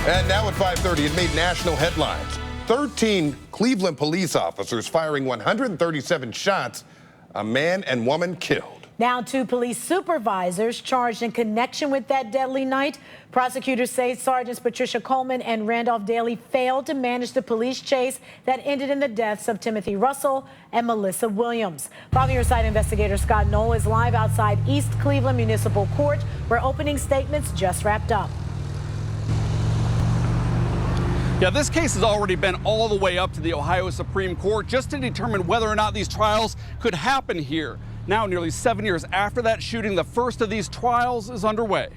And now at 5:30, it made national headlines. 13 Cleveland police officers firing 137 shots. A man and woman killed. Now 2 police supervisors charged in connection with that deadly night. Prosecutors say Sergeants Patricia Coleman and Randolph Daly failed to manage the police chase that ended in the deaths of Timothy Russell and Melissa Williams. 5 Side investigator Scott Knoll is live outside East Cleveland Municipal Court, where opening statements just wrapped up. Yeah, this case has already been all the way up to the Ohio Supreme Court just to determine whether or not these trials could happen here. Now, nearly 7 years after that shooting, the first of these trials is underway.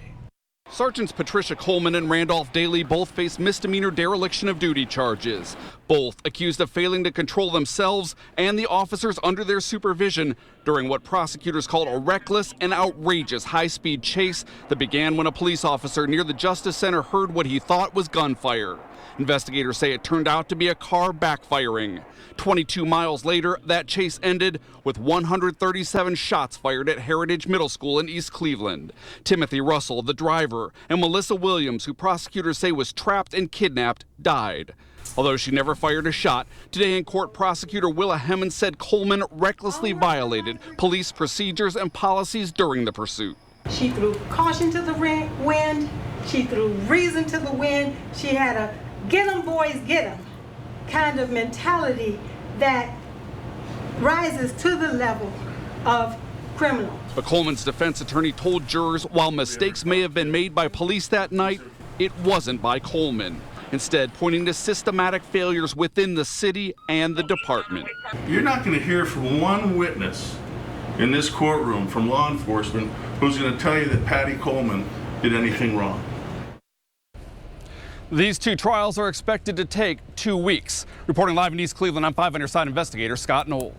Sergeants Patricia Coleman and Randolph Daly both face misdemeanor dereliction of duty charges. Both accused of failing to control themselves and the officers under their supervision during what prosecutors called a reckless and outrageous high-speed chase that began when a police officer near the Justice Center heard what he thought was gunfire. Investigators say it turned out to be a car backfiring. 22 miles later, that chase ended with 137 shots fired at Heritage Middle School in East Cleveland. Timothy Russell, the driver, and Melissa Williams, who prosecutors say was trapped and kidnapped, died. Although she never fired a shot, today in court, prosecutor Willa Hemmons said Coleman recklessly violated police procedures and policies during the pursuit. She threw caution to the wind. She threw reason to the wind. She had a get 'em boys, get 'em kind of mentality that rises to the level of criminal. But Coleman's defense attorney told jurors while mistakes may have been made by police that night, it wasn't by Coleman. Instead, pointing to systematic failures within the city and the department. You're not going to hear from one witness in this courtroom from law enforcement who's going to tell you that Patty Coleman did anything wrong. These 2 trials are expected to take 2 weeks. Reporting live in East Cleveland, I'm 5 Side investigator Scott Knoll.